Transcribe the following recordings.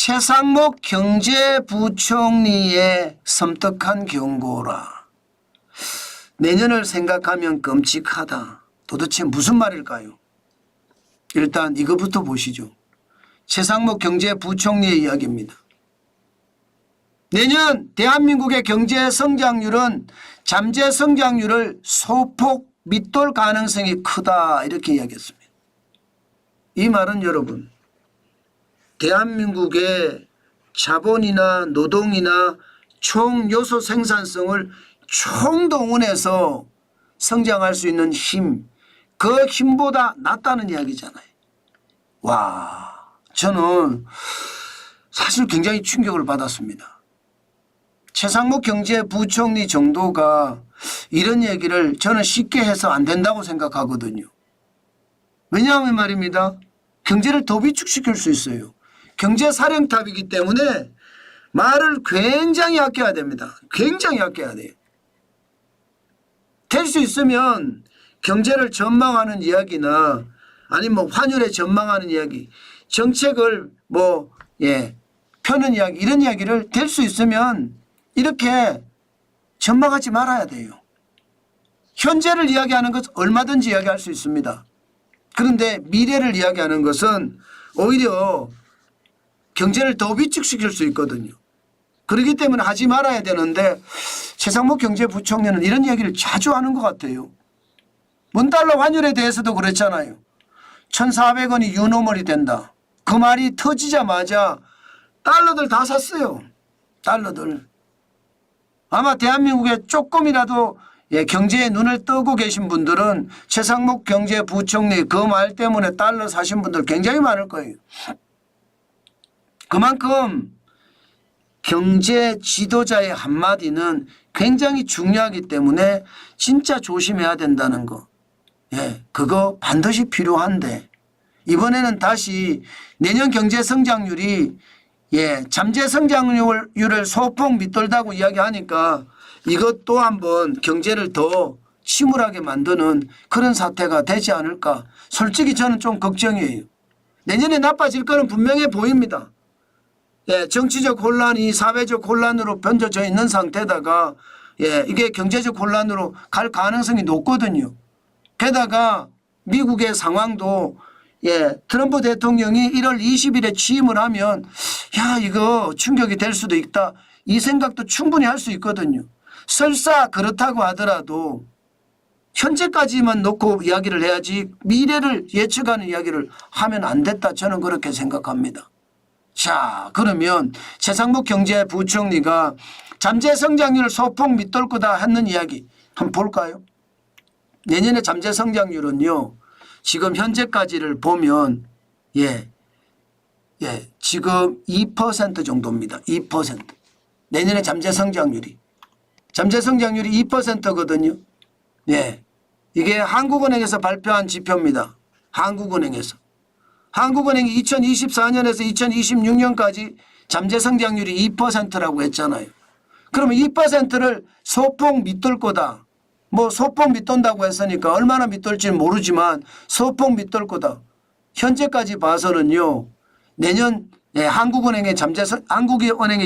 최상목 경제부총리의 섬뜩한 경고라. 내년을 생각하면 끔찍하다. 도대체 무슨 말일까요? 일단 이것부터 보시죠. 최상목 경제부총리의 이야기입니다. 내년 대한민국의 경제 성장률은 잠재 성장률을 소폭 밑돌 가능성이 크다 이렇게 이야기했습니다. 이 말은 여러분 대한민국의 자본이나 노동이나 총 요소 생산성을 총동원해서 성장할 수 있는 힘, 그 힘보다 낫다는 이야기잖아요. 와, 저는 사실 굉장히 충격을 받았습니다. 최상목 경제부총리 정도가 이런 얘기를 저는 쉽게 해서 안 된다고 생각하거든요. 왜냐하면 말입니다. 경제를 더 비축시킬 수 있어요. 경제사령탑이기 때문에 말을 굉장히 아껴야 됩니다. 굉장히 아껴야 돼요. 될 수 있으면 경제를 전망하는 이야기나 아니면 환율에 전망하는 이야기, 정책을 펴는 이야기, 이런 이야기를 될 수 있으면 이렇게 전망하지 말아야 돼요. 현재를 이야기하는 것은 얼마든지 이야기할 수 있습니다. 그런데 미래를 이야기하는 것은 오히려 경제를 더 위축시킬 수 있거든요. 그렇기 때문에 하지 말아야 되는데 최상목 경제부총리는 이런 이야기를 자주 하는 것 같아요. 원달러 환율에 대해서도 그랬잖아요. 1,400원이 유노멀이 된다. 그 말이 터지자마자 달러들 다 샀어요. 달러들. 아마 대한민국에 조금이라도 경제에 눈을 뜨고 계신 분들은 최상목 경제부총리 그 말 때문에 달러 사신 분들 굉장히 많을 거예요. 그만큼 경제 지도자의 한마디는 굉장히 중요하기 때문에 진짜 조심해야 된다는 거. 그거 반드시 필요한데 이번에는 다시 내년 경제 성장률이 잠재 성장률을 소폭 밑돌다고 이야기하니까 이것도 한번 경제를 더 침울하게 만드는 그런 사태가 되지 않을까. 솔직히 저는 좀 걱정이에요. 내년에 나빠질 거는 분명해 보입니다. 정치적 혼란이 사회적 혼란으로 번져져 있는 상태다가 이게 경제적 혼란으로 갈 가능성이 높거든요. 게다가 미국의 상황도 트럼프 대통령이 1월 20일에 취임을 하면 이거 충격이 될 수도 있다. 이 생각도 충분히 할 수 있거든요. 설사 그렇다고 하더라도 현재까지만 놓고 이야기를 해야지 미래를 예측하는 이야기를 하면 안 됐다. 저는 그렇게 생각합니다. 자, 그러면 최상목 경제부총리가 잠재 성장률을 소폭 밑돌 거다 하는 이야기 한번 볼까요? 내년에 잠재 성장률은요. 지금 현재까지를 보면 지금 2% 정도입니다. 2%. 내년에 잠재 성장률이 2%거든요. 이게 한국은행에서 발표한 지표입니다. 한국은행이 2024년에서 2026년까지 잠재 성장률이 2%라고 했잖아요. 그러면 2%를 소폭 밑돌 거다. 소폭 밑돈다고 했으니까 얼마나 밑돌지는 모르지만 소폭 밑돌 거다. 현재까지 봐서는요. 내년 한국은행이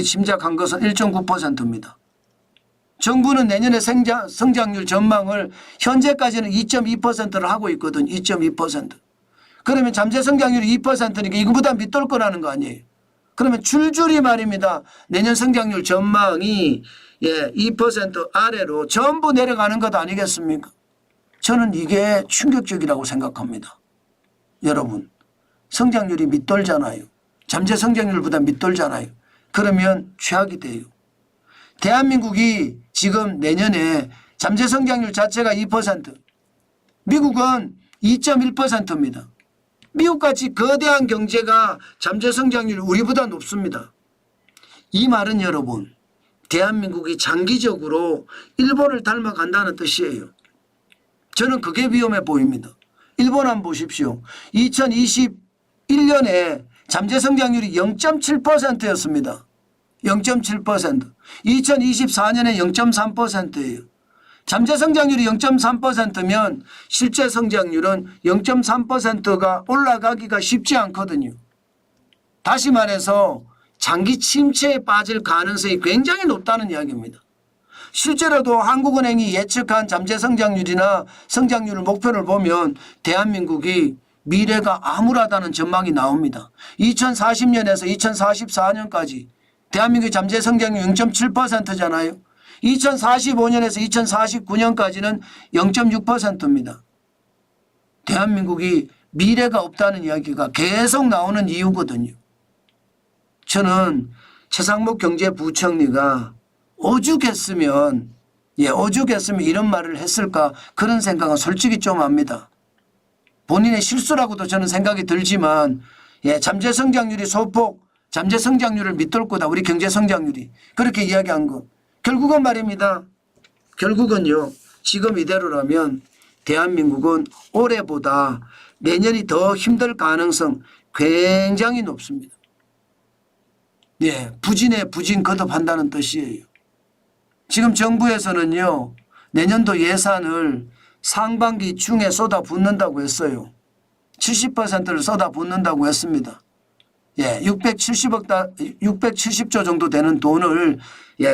짐작한 것은 1.9%입니다. 정부는 내년에 성장률 전망을 현재까지는 2.2%를 하고 있거든요. 2.2%. 그러면 잠재 성장률이 2%니까 이거보다 밑돌 거라는 거 아니에요. 그러면 줄줄이 말입니다. 내년 성장률 전망이 2% 아래로 전부 내려가는 것 아니겠습니까? 저는 이게 충격적이라고 생각합니다. 여러분, 성장률이 밑돌잖아요. 잠재 성장률보다 밑돌잖아요. 그러면 최악이 돼요. 대한민국이 지금 내년에 잠재 성장률 자체가 2%, 미국은 2.1%입니다. 미국같이 거대한 경제가 잠재 성장률이 우리보다 높습니다. 이 말은 여러분, 대한민국이 장기적으로 일본을 닮아간다는 뜻이에요. 저는 그게 위험해 보입니다. 일본 한번 보십시오. 2021년에 잠재 성장률이 0.7%였습니다. 0.7%. 2024년에 0.3%예요. 잠재 성장률이 0.3%면 실제 성장률은 0.3%가 올라가기가 쉽지 않거든요. 다시 말해서 장기 침체에 빠질 가능성이 굉장히 높다는 이야기입니다. 실제로도 한국은행이 예측한 잠재 성장률이나 성장률 목표를 보면 대한민국이 미래가 암울하다는 전망이 나옵니다. 2040년에서 2044년까지 대한민국의 잠재 성장률 0.7%잖아요. 2045년에서 2049년까지는 0.6%입니다. 대한민국이 미래가 없다는 이야기가 계속 나오는 이유거든요. 저는 최상목 경제부총리가 오죽했으면 이런 말을 했을까 그런 생각은 솔직히 좀 합니다. 본인의 실수라고도 저는 생각이 들지만 잠재 성장률이 소폭 잠재 성장률을 밑돌 거다. 우리 경제 성장률이 그렇게 이야기한 거. 결국은 말입니다. 결국은요. 지금 이대로라면 대한민국은 올해보다 내년이 더 힘들 가능성 굉장히 높습니다. 부진에 부진 거듭한다는 뜻이에요. 지금 정부에서는요. 내년도 예산을 상반기 중에 쏟아붓는다고 했어요. 70%를 쏟아붓는다고 했습니다. 670조 정도 되는 돈을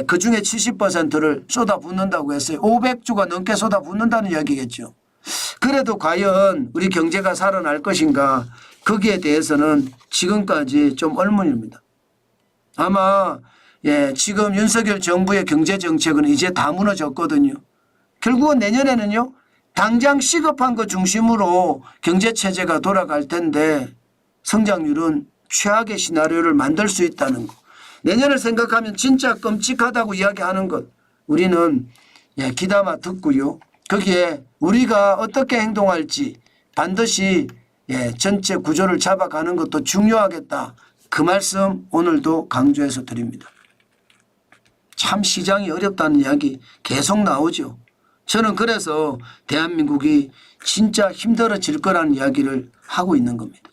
그중에 70%를 쏟아붓는다고 했어요. 500조가 넘게 쏟아붓는다는 이야기겠죠. 그래도 과연 우리 경제가 살아날 것인가 거기에 대해서는 지금까지 좀 의문입니다. 아마 지금 윤석열 정부의 경제정책은 이제 다 무너졌거든요. 결국은 내년에는요. 당장 시급한 것 중심으로 경제체제가 돌아갈 텐데 성장률은 최악의 시나리오를 만들 수 있다는 것. 내년을 생각하면 진짜 끔찍하다고 이야기하는 것. 우리는 귀담아 듣고요. 거기에 우리가 어떻게 행동할지 반드시 전체 구조를 잡아가는 것도 중요하겠다. 그 말씀 오늘도 강조해서 드립니다. 참 시장이 어렵다는 이야기 계속 나오죠. 저는 그래서 대한민국이 진짜 힘들어질 거라는 이야기를 하고 있는 겁니다.